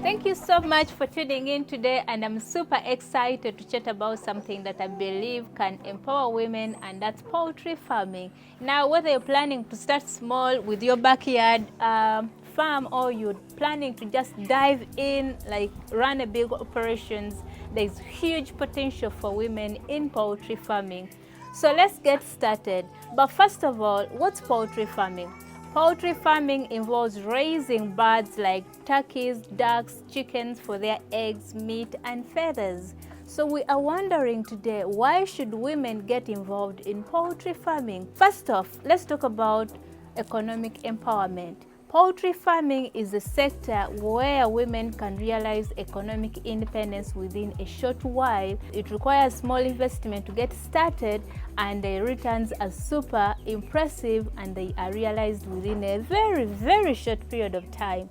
Thank you so much for tuning in today, and I'm super excited to chat about something that I believe can empower women, and that's poultry farming. Now, whether you're planning to start small with your backyard farm, or you're planning to just dive in, like run a big operations, there's huge potential for women in poultry farming. So let's get started. But first of all, what's poultry farming? Poultry farming involves raising birds like turkeys, ducks, chickens for their eggs, meat, and feathers. So we are wondering today, why should women get involved in poultry farming? First off, let's talk about economic empowerment. Poultry farming is a sector where women can realize economic independence within a short while. It requires small investment to get started, and the returns are super impressive, and they are realized within a very short period of time.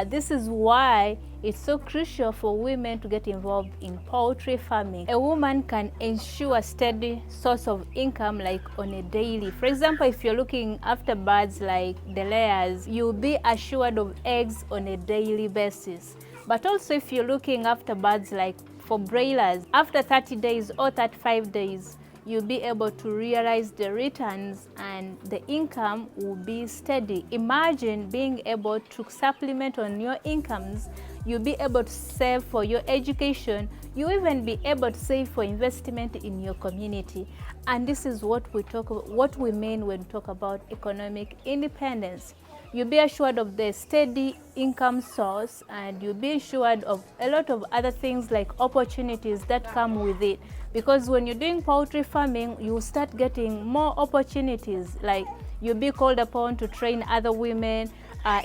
This is why it's so crucial for women to get involved in poultry farming. A woman can ensure a steady source of income, like on a daily. For example, if you're looking after birds like the layers, you'll be assured of eggs on a daily basis. But also if you're looking after birds like for broilers, after 30 days or 35 days, you'll be able to realize the returns and the income will be steady. Imagine being able to supplement on your incomes. You'll be able to save for your education. You'll even be able to save for investment in your community. And this is what we mean when we talk about economic independence. You'll be assured of the steady income source, and you'll be assured of a lot of other things like opportunities that come with it. Because when you're doing poultry farming, you start getting more opportunities, like you'll be called upon to train other women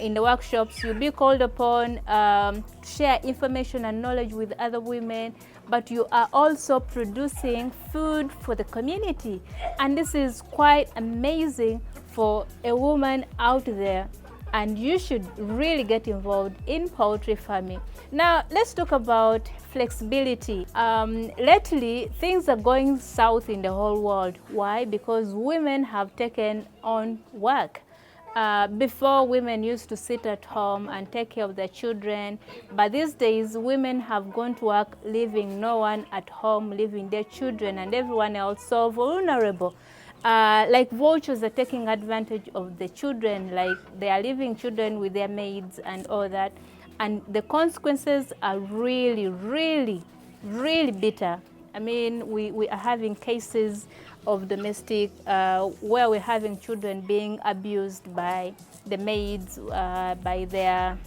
in the workshops. You'll be called upon to share information and knowledge with other women, but you are also producing food for the community. And this is quite amazing for a woman out there, and you should really get involved in poultry farming. Now, let's talk about flexibility. Lately, things are going south in the whole world. Why? Because women have taken on work. Before, women used to sit at home and take care of their children, but these days women have gone to work, leaving no one at home, leaving their children and everyone else so vulnerable. Like vultures are taking advantage of the children, like they are leaving children with their maids and all that, and the consequences are really bitter. I mean, we are having cases of domestic where we're having children being abused by the maids, by their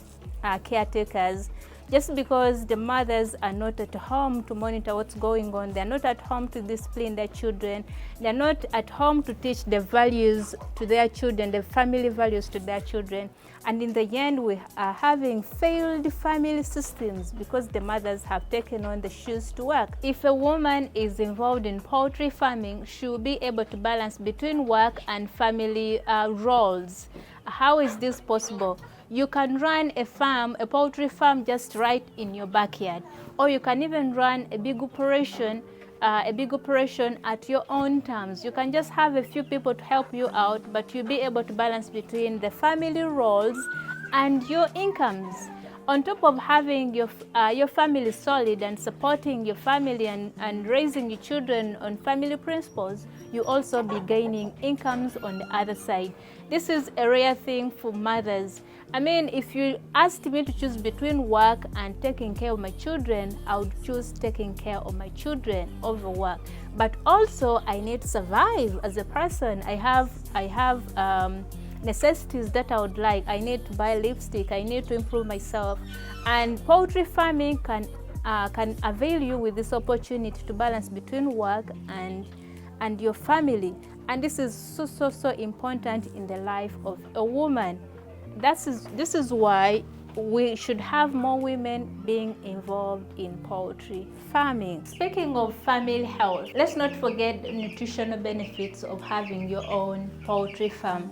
caretakers, just because the mothers are not at home to monitor what's going on. They're not at home to discipline their children. They're not at home to teach the values to their children, the family values to their children. And in the end, we are having failed family systems because the mothers have taken on the shoes to work. If a woman is involved in poultry farming, she will be able to balance between work and family roles. How is this possible? You can run a farm, a poultry farm, just right in your backyard, or you can even run a big operation at your own terms. You can just have a few people to help you out, but you'll be able to balance between the family roles and your incomes. On top of having your family solid and supporting your family and raising your children on family principles, you also be gaining incomes on the other side. This is a rare thing for mothers. I mean, if you asked me to choose between work and taking care of my children, I would choose taking care of my children over work. But also, I need to survive as a person. I have necessities that I would like. I need to buy lipstick. I need to improve myself. And poultry farming can avail you with this opportunity to balance between work and your family. And this is so important in the life of a woman. This is why we should have more women being involved in poultry farming. Speaking of family health, let's not forget the nutritional benefits of having your own poultry farm.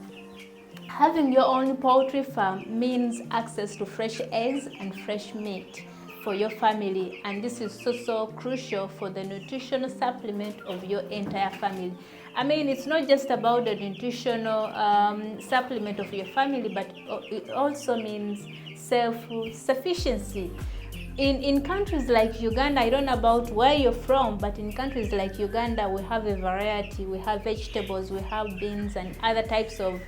Having your own poultry farm means access to fresh eggs and fresh meat for your family, and this is so crucial for the nutritional supplement of your entire family. I mean, it's not just about the nutritional supplement of your family, but it also means self-sufficiency. In countries like Uganda, I don't know about where you're from, but in countries like Uganda, we have a variety. We have vegetables, we have beans and other types of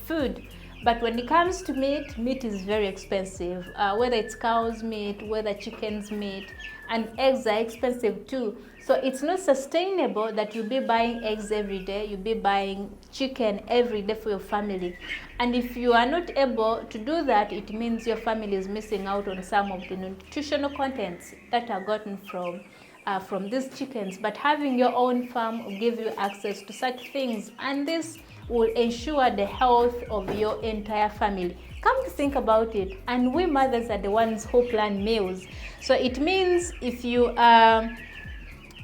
food. But when it comes to meat, meat is very expensive. Whether it's cow's meat, whether chicken's meat, and eggs are expensive too. So it's not sustainable that you'll be buying eggs every day, you'll be buying chicken every day for your family. And if you are not able to do that, it means your family is missing out on some of the nutritional contents that are gotten from these chickens. But having your own farm will give you access to such things, and this will ensure the health of your entire family. Come to think about it, and we mothers are the ones who plan meals. So it means if you are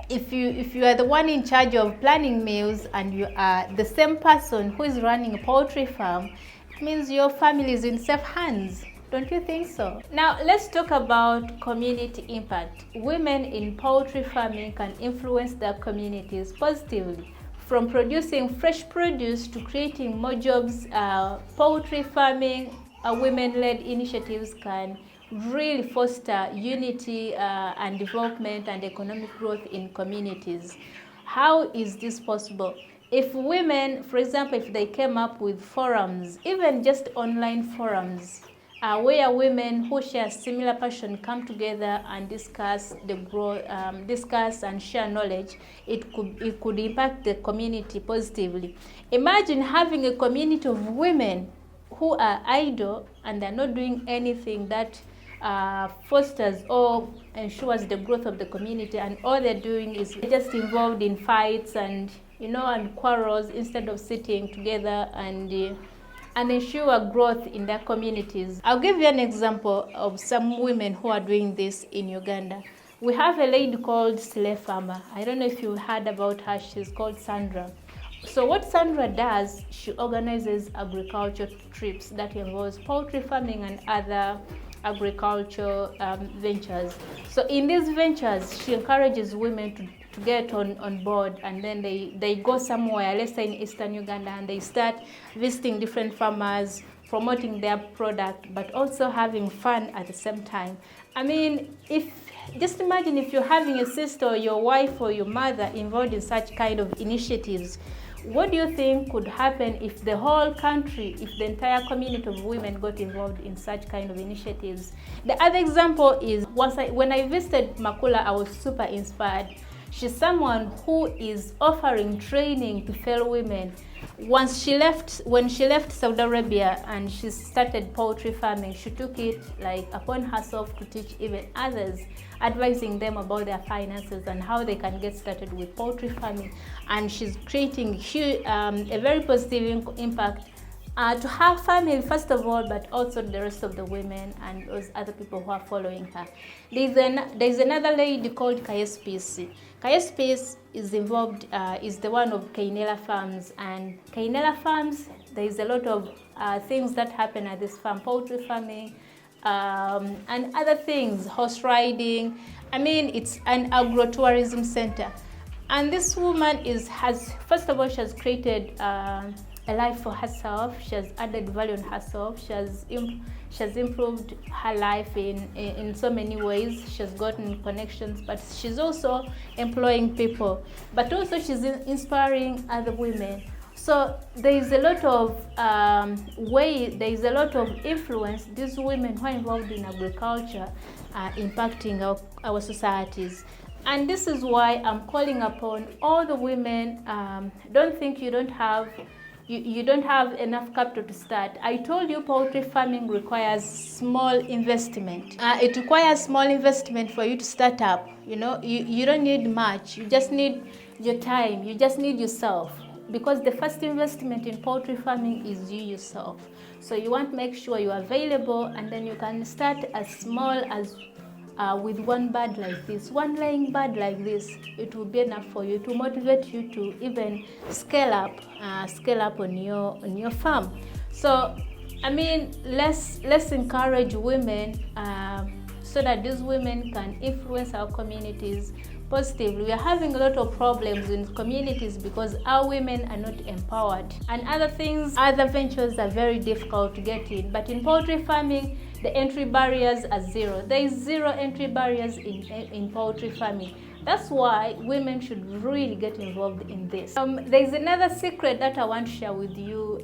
the one in charge of planning meals and you are the same person who is running a poultry farm, it means your family is in safe hands. Don't you think so? Now let's talk about community impact. Women in poultry farming can influence their communities positively. From producing fresh produce to creating more jobs, poultry farming, women-led initiatives can really foster unity and development and economic growth in communities. How is this possible? If women, for example, if they came up with forums, even just online forums, where women who share similar passion come together and discuss the growth, discuss and share knowledge, it could impact the community positively. Imagine having a community of women who are idle and they're not doing anything that fosters or ensures the growth of the community, and all they're doing is just involved in fights and and quarrels instead of sitting together and ensure growth in their communities. I'll give you an example of some women who are doing this in Uganda. We have a lady called Slay Farmer. I don't know if you heard about her. She's called Sandra. So what Sandra does, she organizes agriculture trips that involves poultry farming and other agricultural ventures. So in these ventures, she encourages women to get on board, and then they go somewhere, let's say in eastern Uganda, and they start visiting different farmers, promoting their product, but also having fun at the same time. I mean, just imagine if you're having a sister or your wife or your mother involved in such kind of initiatives. What do you think could happen if the whole country, if the entire community of women got involved in such kind of initiatives? The other example is when I visited Makula, I was super inspired. She's someone who is offering training to fellow women. When she left Saudi Arabia and she started poultry farming, she took it upon herself to teach even others, advising them about their finances and how they can get started with poultry farming. And she's creating a very positive impact to her family, first of all, but also the rest of the women and those other people who are following her. There's another lady called Kayespisi. Kayespisi is involved, is the one of Kainela Farms. And Kainela Farms, there's a lot of things that happen at this farm, poultry farming, and other things, horse riding. I mean, it's an agro-tourism center. And this woman first of all, she has created a life for herself. She has added value on herself. She has improved her life in so many ways. She has gotten connections, but she's also employing people. But also she's inspiring other women. So there is a lot of there is a lot of influence these women who are involved in agriculture are impacting our societies. And this is why I'm calling upon all the women. Don't think you don't have enough capital to start. I told you poultry farming requires small investment. It requires small investment for you to start up. You don't need much. You just need your time. You just need yourself. Because the first investment in poultry farming is you yourself. So you want to make sure you are available, and then you can start as small as with one bird like this, one laying bird like this. It will be enough for you to motivate you to even scale up on your farm. So I mean, let's encourage women so that these women can influence our communities positively. We are having a lot of problems in communities because our women are not empowered. And other things, other ventures are very difficult to get in. But in poultry farming, the entry barriers are zero. There is zero entry barriers in poultry farming. That's why women should really get involved in this. There's another secret that I want to share with you,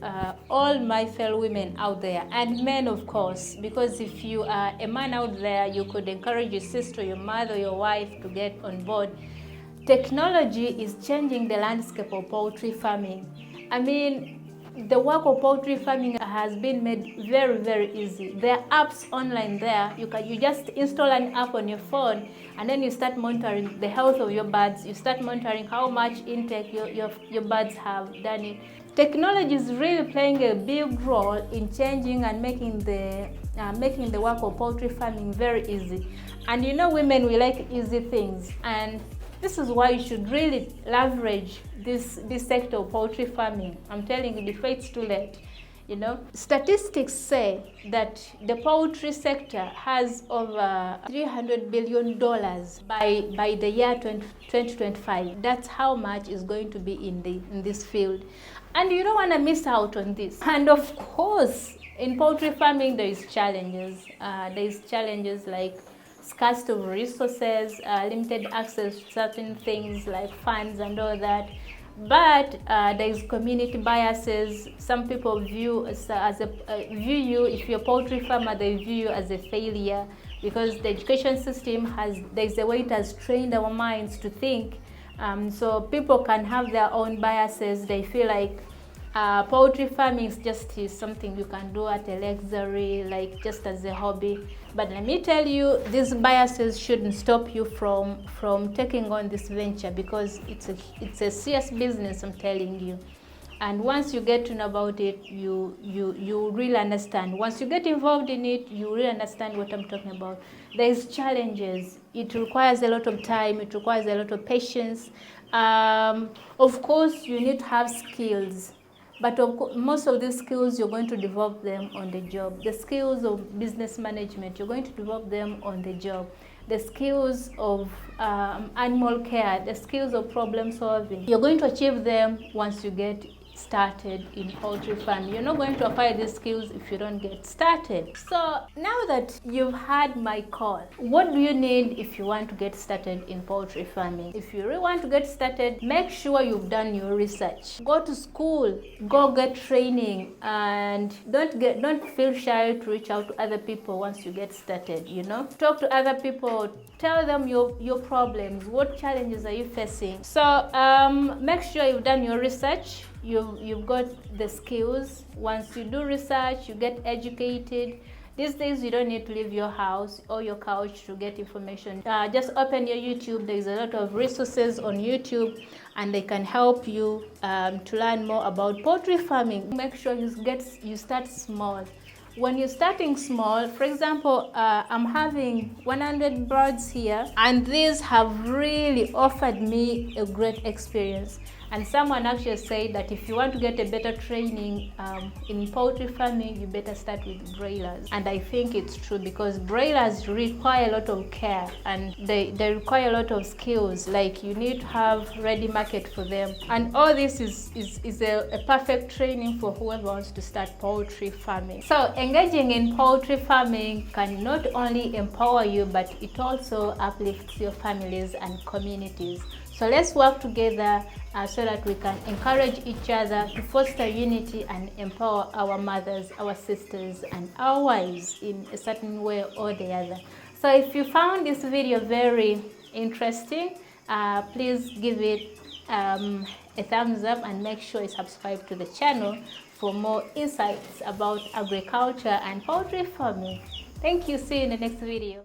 all my fellow women out there, and men of course, because if you are a man out there, you could encourage your sister, your mother, your wife to get on board. Technology is changing the landscape of poultry farming. I mean, the work of poultry farming has been made very, very easy. There are apps online there. You just install an app on your phone, and then you start monitoring the health of your birds. You start monitoring how much intake your birds have done it. Technology is really playing a big role in changing and making the work of poultry farming very easy. And you know, women, we like easy things, and this is why you should really leverage this sector of poultry farming. I'm telling you, before it's too late. You know, statistics say that the poultry sector has over $300 billion by the year 2025. That's how much is going to be in this field, and you don't want to miss out on this. And of course, in poultry farming, there is challenges. Like scarcity of resources, limited access to certain things like funds and all that. But there is community biases. Some people view you, if you're a poultry farmer, they view you as a failure because the education system there's a way it has trained our minds to think. So people can have their own biases. They feel like poultry farming is something you can do at a luxury, like just as a hobby. But let me tell you, these biases shouldn't stop you from taking on this venture, because it's a serious business, I'm telling you. And once you get to know about it, you really understand. Once you get involved in it, you really understand what I'm talking about. There's challenges. It requires a lot of time. It requires a lot of patience. Of course, you need to have skills. But most of these skills, you're going to develop them on the job. The skills of business management, you're going to develop them on the job. The skills of animal care, the skills of problem solving, you're going to achieve them once you get started in poultry farming. You're not going to acquire these skills if you don't get started. So now that you've had my call, what do you need if you want to get started in poultry farming? If you really want to get started, make sure you've done your research. Go to school, go get training, and don't feel shy to reach out to other people once you get started. You know, talk to other people, tell them your problems, what challenges are you facing. So make sure you've done your research. You've got the skills. Once you do research, you get educated. These days, you don't need to leave your house or your couch to get information. Just open your YouTube. There's a lot of resources on YouTube, and they can help you to learn more about poultry farming. Make sure you start small. When you're starting small, for example, I'm having 100 birds here, and these have really offered me a great experience. And someone actually said that if you want to get a better training in poultry farming, you better start with broilers. And I think it's true, because broilers require a lot of care, and they require a lot of skills. Like, you need to have ready market for them. And all this is a perfect training for whoever wants to start poultry farming. So engaging in poultry farming can not only empower you, but it also uplifts your families and communities. So let's work together so that we can encourage each other to foster unity and empower our mothers, our sisters, and our wives in a certain way or the other. So if you found this video very interesting, please give it a thumbs up, and make sure you subscribe to the channel for more insights about agriculture and poultry farming. Thank you. See you in the next video.